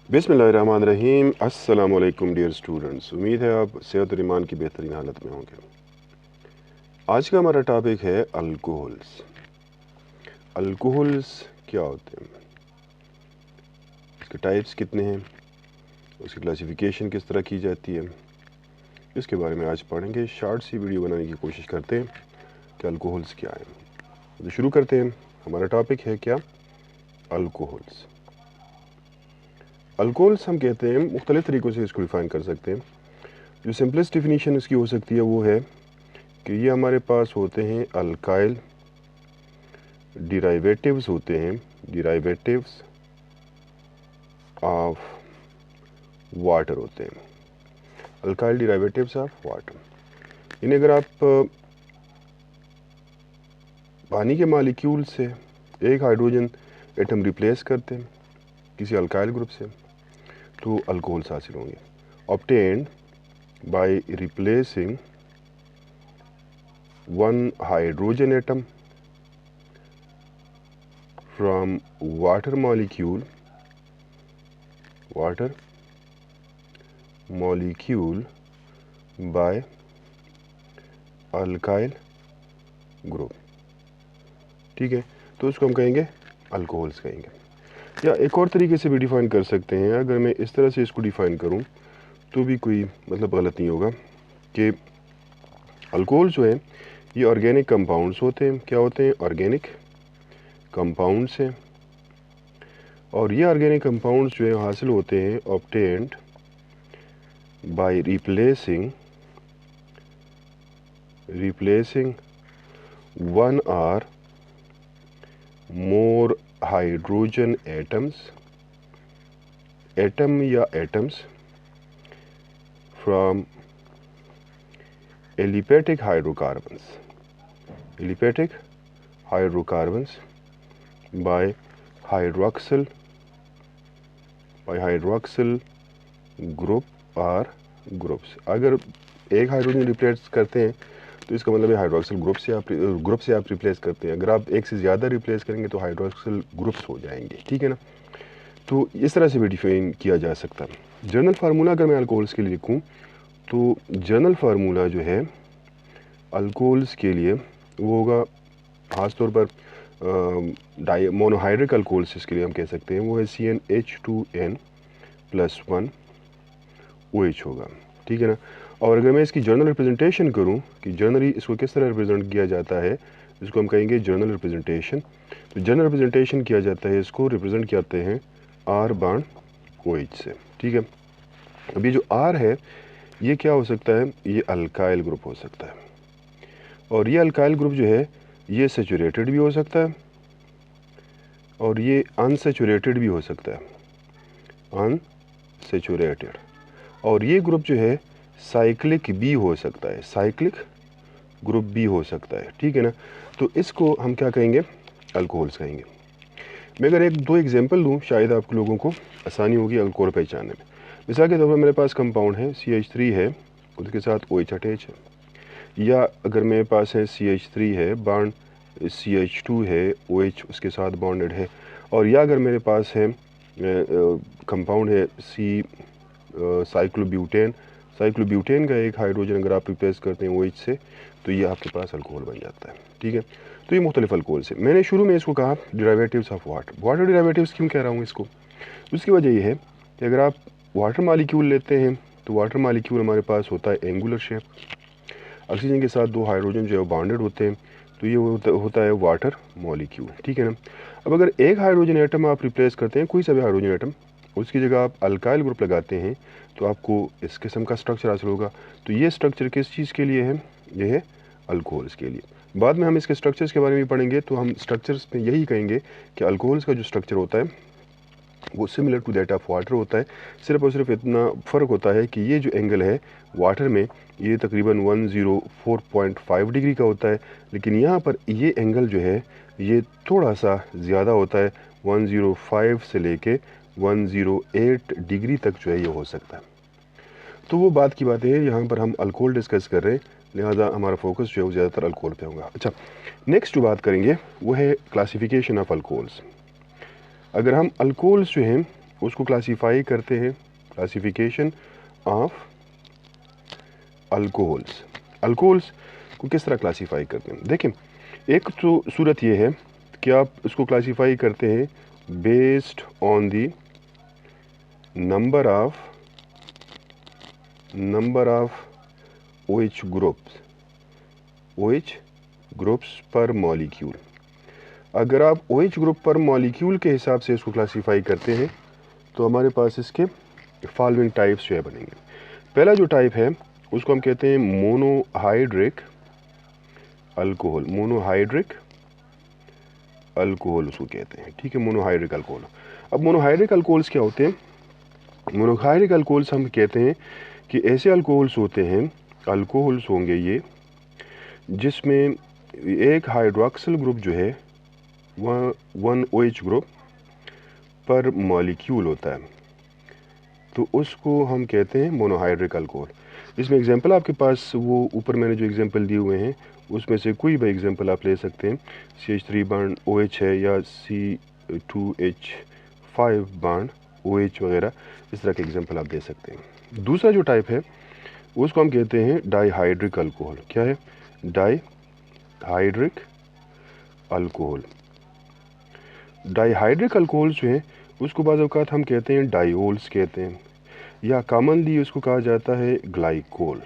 बिस्मिल्लाहिर्रहमानिर्रहीम। अस्सलाम वालेकुम डियर स्टूडेंट्स, उम्मीद है आप सेहत और ईमान की बेहतरीन हालत में होंगे। आज का हमारा टॉपिक है अल्कोहल्स। अल्कोहल्स क्या होते हैं, इसके टाइप्स कितने हैं, उसकी क्लासिफिकेशन किस तरह की जाती है, इसके बारे में आज पढ़ेंगे। शॉर्ट सी वीडियो बनाने की कोशिश करते हैं कि अल्कोहल्स क्या है। तो शुरू करते हैं। हमारा टॉपिक है क्या, अल्कोहल्स। अल्कोहल्स हम कहते हैं, मुख्तलिफ़ तरीक़ों से इसको डिफ़ाइन कर सकते हैं। जो सिंपलेस्ट डिफिनीशन इसकी हो सकती है वो है कि ये हमारे पास होते हैं अल्काइल डिराइवेटिव्स होते हैं, डिराइवेटिव्स ऑफ वाटर होते हैं, अल्काइल डिराइवेटिव्स ऑफ वाटर। इन्हें अगर आप पानी के मालिक्यूल से एक हाइड्रोजन एटम रिप्लेस करते हैं किसी अल्काइल ग्रुप से तो अल्कोहल्स हासिल होंगे। Obtained by replacing one hydrogen atom from water molecule by alkyl group। ठीक है, तो उसको हम कहेंगे अल्कोहल्स कहेंगे। या एक और तरीके से भी डिफ़ाइन कर सकते हैं। अगर मैं इस तरह से इसको डिफ़ाइन करूं तो भी कोई मतलब गलत नहीं होगा कि अल्कोहल जो है ये ऑर्गेनिक कंपाउंड्स होते हैं। क्या होते हैं? ऑर्गेनिक कंपाउंड्स हैं। और ये ऑर्गेनिक कंपाउंड्स जो है हासिल होते हैं obtained by replacing one or more hydrogen atoms from aliphatic hydrocarbons by hydroxyl group और ग्रुप्स। अगर एक हाइड्रोजन रिप्लेस करते हैं तो इसका मतलब है हाइड्रोक्सिल ग्रुप से आप रिप्लेस करते हैं। अगर आप एक से ज़्यादा रिप्लेस करेंगे तो हाइड्रोक्सिल ग्रुप्स हो जाएंगे। ठीक है ना, तो इस तरह से भी डिफाइन किया जा सकता है। जनरल फार्मूला अगर मैं अल्कोहल्स के लिए लिखूं तो जनरल फार्मूला जो है अल्कोहल्स के लिए वो होगा, ख़ासतौर पर मोनोहाइड्रिक अल्कोहल्स इसके लिए हम कह सकते हैं वो है CnH2n + 1 OH होगा। ठीक है ना। और अगर मैं इसकी जर्नल रिप्रेजेंटेशन करूं कि जनरली इसको किस तरह रिप्रेजेंट किया जाता है, इसको हम कहेंगे जर्नल रिप्रेजेंटेशन। तो जर्नल रिप्रेजेंटेशन किया जाता है, इसको रिप्रेजेंट करते हैं R बॉन्ड OH से। ठीक है, अब ये जो R है ये क्या हो सकता है, ये अल्काइल ग्रुप हो सकता है। और ये अल्काइल ग्रुप जो है ये सैचुरेटेड भी हो सकता है और ये अनसैचुरेटेड भी हो सकता है, अनसैचुरेटेड। और ये ग्रुप जो है साइक्लिक भी हो सकता है, साइक्लिक ग्रुप भी हो सकता है। ठीक है ना, तो इसको हम क्या कहेंगे, अल्कोहल्स कहेंगे। मैं अगर एक दो एग्जांपल दूं शायद आप लोगों को आसानी होगी अल्कोहल पहचानने में। मिसाल के तौर पर मेरे पास कंपाउंड है CH3 है, उसके साथ OH अटैच है। या अगर मेरे पास है CH3 है, बॉन्ड CH2 है, OH उसके साथ बॉन्डेड है। और या अगर मेरे पास है कंपाउंड है साइक्लोब्यूटेन का एक हाइड्रोजन अगर आप रिप्लेस करते हैं OH से तो ये आपके पास अल्कोहल बन जाता है। ठीक है, तो ये मुख्तलिफ अल्कोहल्स है। मैंने शुरू में इसको कहा डिराइवेटिव्स ऑफ वाटर डिराइवेटिव्स क्यों कह रहा हूँ इसको, उसकी वजह ये है कि अगर आप वाटर मालिक्यूल लेते हैं तो वाटर मालिक्यूल हमारे पास होता है एंगुलर शेप। ऑक्सीजन के साथ 2 हाइड्रोजन जो है बॉन्डेड होते हैं तो ये होता है वाटर मॉलिक्यूल। ठीक है ना। अब अगर एक हाइड्रोजन एटम आप रिप्लेस करते हैं, कोई सा भी हाइड्रोजन एटम, उसकी जगह आप अल्काइल ग्रुप लगाते हैं तो आपको इस किस्म का स्ट्रक्चर हासिल होगा। तो ये स्ट्रक्चर किस चीज़ के लिए है, ये है अल्कोहल्स के लिए। बाद में हम इसके स्ट्रक्चर्स के बारे में पढ़ेंगे तो हम स्ट्रक्चर्स में यही कहेंगे कि अल्कोहल्स का जो स्ट्रक्चर होता है वो similar to that of water होता है। सिर्फ और सिर्फ इतना फ़र्क होता है कि ये जो एंगल है वाटर में ये तकरीबन 104.5 डिग्री का होता है, लेकिन यहाँ पर ये एंगल जो है ये थोड़ा सा ज़्यादा होता है, 105 से लेके 108 डिग्री तक जो है ये हो सकता है। तो वो बात की बात है, यहाँ पर हम अल्कोहल डिस्कस कर रहे हैं, लिहाजा हमारा फोकस जो है वो ज़्यादातर अल्कोहल पे होगा। अच्छा, नेक्स्ट जो बात करेंगे वो है क्लासिफिकेशन ऑफ अल्कोहल्स। अगर हम अल्कोहल्स जो हैं उसको क्लासीफाई करते हैं, क्लासिफिकेशन ऑफ अल्कोहल्स। अल्कोहल्स को किस तरह क्लासीफाई करते हैं? देखें, एक तो सूरत ये है कि आप इसको क्लासीफाई करते हैं based on the number of OH groups पर मॉलिक्यूल। अगर आप OH ग्रुप पर मॉलिक्यूल के हिसाब से इसको क्लासीफाई करते हैं तो हमारे पास इसके फॉलोइंग टाइप्स जो है बनेंगे। पहला जो टाइप है उसको हम कहते हैं मोनोहाइड्रिक अल्कोहल। मोनोहाइड्रिक अल्कोहल उसको कहते हैं, ठीक है, मोनोहाइड्रिक अल्कोहल। अब मोनोहाइड्रिक अल्कोहल्स क्या होते हैं? मोनोहाइड्रिक अल्कोहल्स हम कहते हैं कि ऐसे अल्कोहल्स होते हैं, अल्कोहल्स होंगे ये, जिसमें एक हाइड्रोक्सिल ग्रुप जो है वह 1 OH ग्रुप पर मॉलिक्यूल होता है, तो उसको हम कहते हैं मोनोहाइड्रिक अल्कोहल। इसमें एग्जांपल आपके पास वो ऊपर मैंने जो एग्जांपल दिए हुए हैं उसमें से कोई भी एग्जांपल आप ले सकते हैं। CH3 बॉन्ड OH है या C2H5 बॉन्ड OH वगैरह, इस तरह के एग्जांपल आप दे सकते हैं। दूसरा जो टाइप है उसको हम कहते हैं डाईहाइड्रिक अल्कोहल। क्या है? Dihydric alcohol. डाईहाइड्रिक अल्कोहल जो है उसको बाज़ औक़ात हम कहते हैं डायोल्स कहते हैं, या कॉमनली उसको कहा जाता है ग्लाइकोल।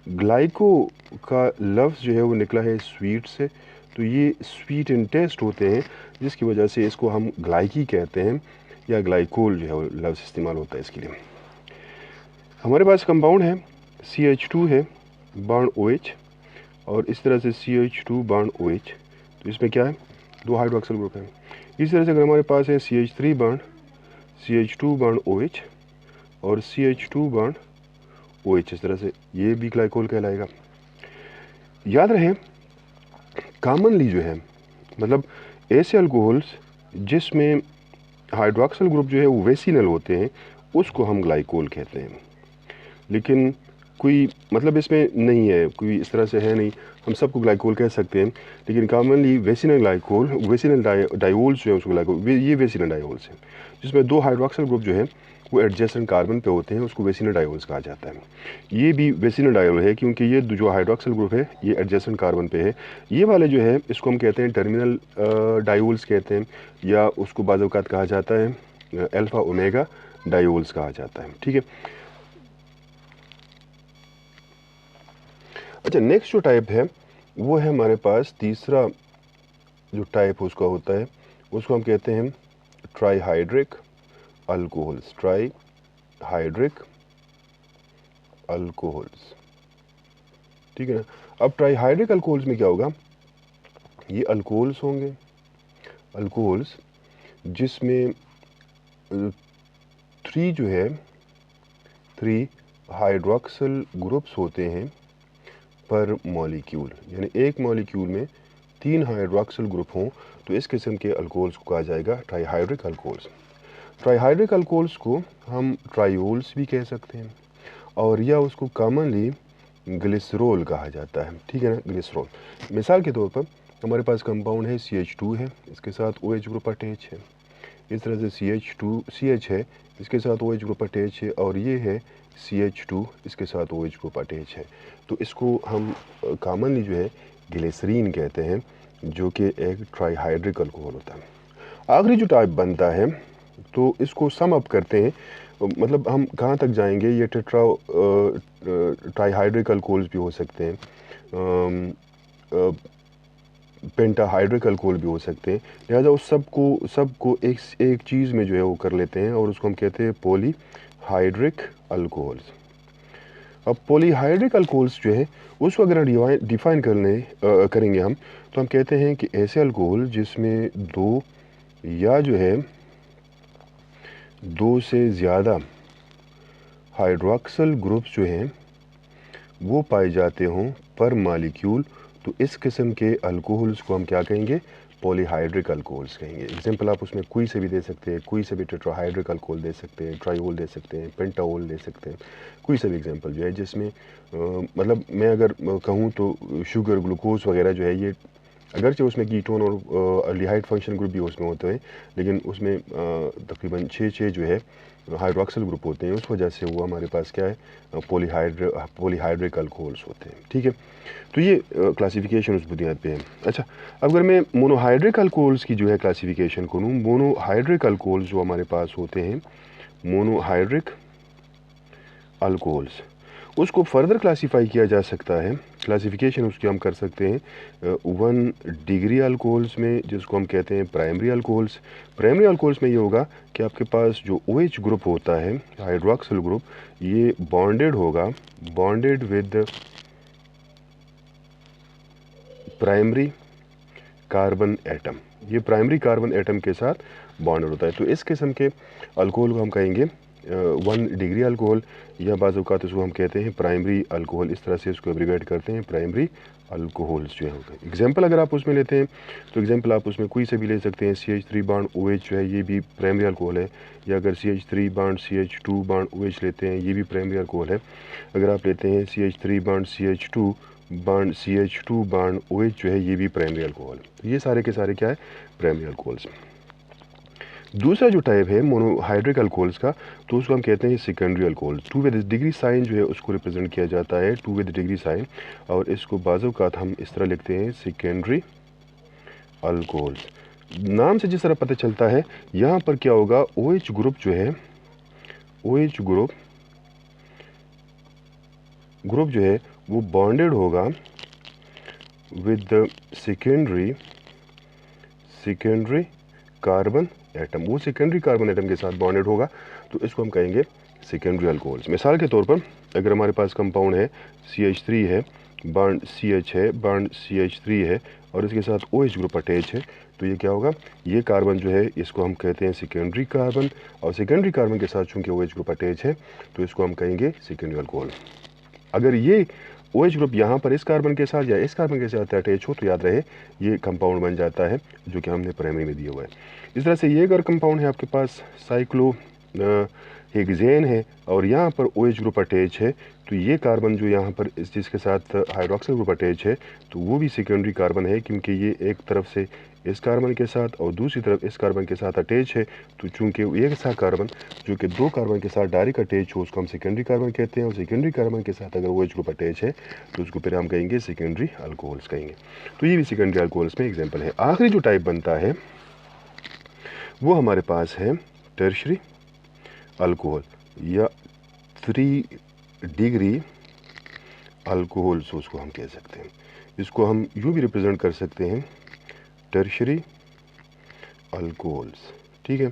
ग्लाइको का लफ्ज़ जो है वो निकला है स्वीट से, तो ये स्वीट इन टेस्ट होते हैं जिसकी वजह से इसको हम ग्लाइकी कहते हैं, या ग्लाइकोल जो है वो लफ्ज़ इस्तेमाल होता है इसके लिए। हमारे पास कंपाउंड है CH2 है बॉन्ड OH, और इस तरह से CH2 बॉन्ड OH, तो इसमें क्या है? 2 हाइड्रोक्सिल ग्रुप है। इस तरह से अगर हमारे पास है CH3 bond CH2 bond OH और CH2 बॉन्ड OH, इस तरह से ये भी ग्लाइकोल कहलाएगा। याद रहे, कॉमनली जो है मतलब ऐसे अल्कोहल्स जिसमें हाइड्रोक्सिल ग्रुप जो है वो वेसिनल होते हैं उसको हम ग्लाइकोल कहते हैं, लेकिन कोई मतलब इसमें नहीं है, कोई इस तरह से है नहीं, हम सबको ग्लाइकोल कह सकते हैं, लेकिन कॉमनली वेसिनल ग्लाइकोल, वेसिनल डायोल्स जो है उसको ग्लाइकोल, ये वेसिनल डायोल्स हैं जिसमें 2 हाइड्रोक्सिल ग्रुप जो है वो एडजेसेंट कार्बन पे होते हैं, उसको वेसिनल डायोल्स कहा जाता है। ये भी वेसिनल डायोल है क्योंकि ये जो हाइड्रोक्सिल ग्रुप है ये एडजेसेंट कार्बन पे है। ये वाले जो है इसको हम कहते हैं टर्मिनल डायोल्स कहते हैं, या उसको बाज़ औक़ात कहा जाता है अल्फ़ा ओमेगा डायोल्स कहा जाता है, ठीक है। अच्छा, नेक्स्ट जो टाइप है वो है हमारे पास तीसरा जो टाइप उसका होता है उसको हम कहते हैं ट्राईहाइड्रिक अल्कोहल्स। ट्राईहाइड्रिक अल्कोहल्स, ठीक है ना। अब ट्राईहाइड्रिक अल्कोहल्स में क्या होगा? ये अल्कोहल्स होंगे, अल्कोहल्स जिसमें 3 हाइड्रोक्सिल ग्रुप्स होते हैं पर मॉलिक्यूल, यानी एक मॉलिक्यूल में 3 हाइड्रोक्सिल ग्रुप हों तो इस किस्म के अल्कोहल्स को कहा जाएगा ट्राईहाइड्रिक अल्कोहल्स। ट्राईहाइड्रिक अल्कोहल्स को हम ट्रायोल्स भी कह सकते हैं, और या उसको कॉमनली ग्लिसरॉल कहा जाता है, ठीक है ना, ग्लिसरॉल। मिसाल के तौर पर हमारे पास कंपाउंड है CH2 है, इसके साथ OH ग्रुप अटैच है, इस तरह से CH है, इसके साथ OH ग्रुप अटैच है, और ये है CH2, इसके साथ OH ग्रुप अटैच है, तो इसको हम कॉमनली जो है ग्लिसरीन कहते हैं, जो कि एक ट्राईहाइड्रिक अल्कोहल होता है। आखिरी जो टाइप बनता है तो इसको सम अप करते हैं, मतलब हम कहाँ तक जाएंगे, ये ट्राईहाइड्रिक अल्कोहल्स भी हो सकते हैं, पेंटाहाइड्रिक अल्कोहल भी हो सकते हैं, लिहाजा उस सबको एक चीज़ में जो है वो कर लेते हैं और उसको हम कहते हैं पॉलीहाइड्रिक अल्कोहल्स। अब पॉलीहाइड्रिक अल्कोहल्स जो है उसको अगर डिफाइन करेंगे हम, तो हम कहते हैं कि ऐसे अल्कोहल जिसमें 2 से ज़्यादा हाइड्रोक्सिल ग्रुप्स जो हैं वो पाए जाते हों पर मॉलिक्यूल, तो इस किस्म के अल्कोहल्स को हम क्या कहेंगे? पॉलीहाइड्रिक अल्कोहल्स कहेंगे। एग्जांपल आप उसमें कोई से भी दे सकते हैं, कोई से भी टेट्राहाइड्रिक अल्कोहल दे सकते हैं, ट्रायोल दे सकते हैं, पेंटाओल दे सकते हैं, कोई से भी एग्जांपल जो है जिसमें मतलब मैं अगर कहूँ तो शुगर, ग्लूकोज वगैरह जो है ये अगरचे उसमें कीटोन और अल्डिहाइड फंक्शन ग्रुप भी उसमें होते हैं, लेकिन उसमें तकरीबन 6 जो है हाइड्रोक्सिल ग्रुप होते हैं, उस वजह से वो हमारे पास क्या है पॉलीहाइड्रिक अल्कोहल्स होते हैं। ठीक है, तो ये क्लासिफिकेशन उस बुनियाद पे है। अच्छा, अगर मैं मोनोहाइड्रिक अल्कोहल्स की जो है क्लासिफिकेशन करूँ, मोनोहाइड्रिक अल्कोहल्स जो हमारे पास होते हैं, मोनोहाइड्रिक अल्कोहल्स, उसको फर्दर क्लासीफाई किया जा सकता है। क्लासिफिकेशन उसकी हम कर सकते हैं 1 डिग्री अल्कोहल्स में, जिसको हम कहते हैं प्राइमरी अल्कोहल्स। प्राइमरी अल्कोहल्स में ये होगा कि आपके पास जो OH ग्रुप होता है, हाइड्रोक्सिल ग्रुप, ये बॉन्डेड होगा, bonded with primary carbon atom, ये प्राइमरी कार्बन एटम के साथ बॉन्डेड होता है। तो इस किस्म के अल्कोहल को हम कहेंगे 1 डिग्री अल्कोहल, या बाज़ औक़ात इसको हम कहते हैं प्राइमरी अल्कोहल, इस तरह से इसको एब्रीवेट करते हैं, प्राइमरी अल्कोहल्स जो है। एग्जांपल अगर आप उसमें लेते हैं तो एग्जांपल आप उसमें कोई से भी ले सकते हैं। CH3 बॉन्ड OH जो है, ये भी प्राइमरी अल्कोहल है, या अगर CH3 bond CH2 bond OH लेते हैं, ये भी प्राइमरी अल्कोहल है। अगर आप लेते हैं CH3 bond CH2 bond OH जो है, ये भी प्राइमरी अल्कोहल। तो ये सारे के सारे क्या है, प्राइमरी अल्कोहल्स। दूसरा जो टाइप है मोनोहाइड्रिक अल्कोहल्स का, तो उसको हम कहते हैं secondary alcohols. 2 with degree sine जो है उसको रिप्रेजेंट किया जाता है, 2 विद डिग्री साइन, और इसको बाज़ औक़ात हम इस तरह लिखते हैं सेकेंडरी अल्कोहल्स। नाम से जिस तरह पता चलता है, यहाँ पर क्या होगा, OH ग्रुप जो है, OH ग्रुप जो है वो बॉन्डेड होगा with the secondary carbon atom, वो सेकेंडरी कार्बन एटम के साथ बॉन्डेड होगा, तो इसको हम कहेंगे सेकेंडरी अल्कोहल्स। मिसाल के तौर पर अगर हमारे पास कंपाउंड है CH3 है, बॉन्ड CH है, बॉन्ड CH3 है, और इसके साथ OH ग्रुप अटैच है, तो ये क्या होगा, ये कार्बन जो है इसको हम कहते हैं सेकेंडरी कार्बन, और सेकेंडरी कार्बन के साथ चूंकि OH ग्रुप अटैच है, तो इसको हम कहेंगे सेकेंडरी अल्कोहल। अगर ये OH ग्रुप यहाँ पर इस कार्बन के साथ या इस कार्बन के साथ अटैच हो, तो याद रहे ये कंपाउंड बन जाता है जो कि हमने प्राइमरी में दिया हुआ है। इस तरह से ये अगर कंपाउंड है आपके पास साइक्लोहेक्सेन है, और यहाँ पर OH ग्रुप अटैच है, तो ये कार्बन जो यहाँ पर इस चीज़ के साथ हाइड्रोक्सिल ग्रुप अटैच है, तो वो भी सेकेंडरी कार्बन है, क्योंकि ये एक तरफ से इस कार्बन के साथ और दूसरी तरफ इस कार्बन के साथ अटैच है। तो चूंकि एक सा कार्बन जो कि 2 कार्बन के साथ डायरेक्ट अटैच हो, उसको हम सेकेंडरी कार्बन कहते हैं, और सेकेंडरी कार्बन के साथ अगर OH ग्रुप अटैच है, तो उसको फिर हम कहेंगे सेकेंडरी अल्कोहल्स कहेंगे। तो ये भी सेकेंडरी अल्कोहल्स में एग्जाम्पल है। आखिरी जो टाइप बनता है वो हमारे पास है टर्शरी अल्कोहल, या 3 डिग्री अल्कोहल्स उसको हम कह सकते हैं। इसको हम यूँ भी रिप्रेजेंट कर सकते हैं, टर्शरी अल्कोहल्स। ठीक है,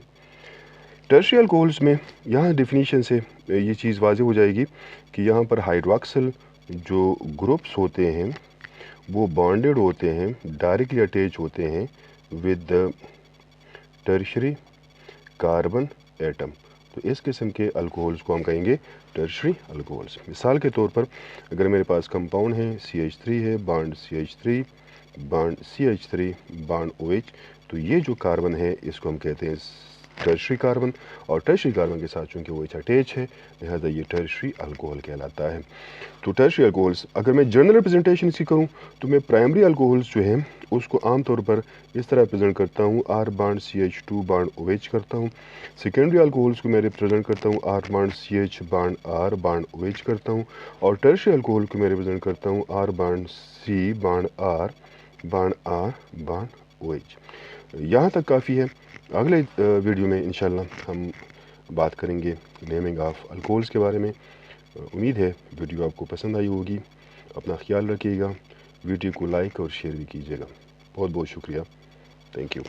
टर्शरी अल्कोहल्स में यहाँ डेफिनेशन से ये चीज़ वाज़ेह हो जाएगी कि यहाँ पर हाइड्रोक्सिल जो ग्रुप्स होते हैं वो बॉन्डेड होते हैं, डायरेक्टली अटैच होते हैं विद टर्शरी कार्बन एटम। तो इस किस्म के अल्कोहल्स को हम कहेंगे टर्शरी अल्कोहल्स। मिसाल के तौर पर अगर मेरे पास कंपाउंड है CH3 है, bond CH3 bond CH3 bond OH, तो ये जो कार्बन है इसको हम कहते हैं टर्शरी कार्बन, और टर्शरी कार्बन के साथ चूँकि OH अटैच है, लिहाजा ये टर्शरी अल्कोहल कहलाता है। तो टर्शरी अल्कोहल्स, अगर मैं जनरल रिप्रेजेंटेशन इसकी करूँ, तो मैं प्राइमरी अल्कोहल्स जो है उसको आमतौर पर इस तरह रिप्रेजेंट करता हूँ, R bond CH2 bond OH करता हूँ। सेकेंडरी अल्कोहल्स को मैं रिप्रेजेंट करता हूँ R bond CH bond R bond OH करता हूँ, और टर्शरी अल्कोहल को मैं रिप्रेजेंट करता हूँ R bond C bond R bond R bond OH। यहाँ तक काफ़ी है। अगले वीडियो में इंशाल्लाह हम बात करेंगे नेमिंग ऑफ अल्कोहल्स के बारे में। उम्मीद है वीडियो आपको पसंद आई होगी। अपना ख्याल रखिएगा, वीडियो को लाइक और शेयर भी कीजिएगा। बहुत बहुत शुक्रिया, थैंक यू।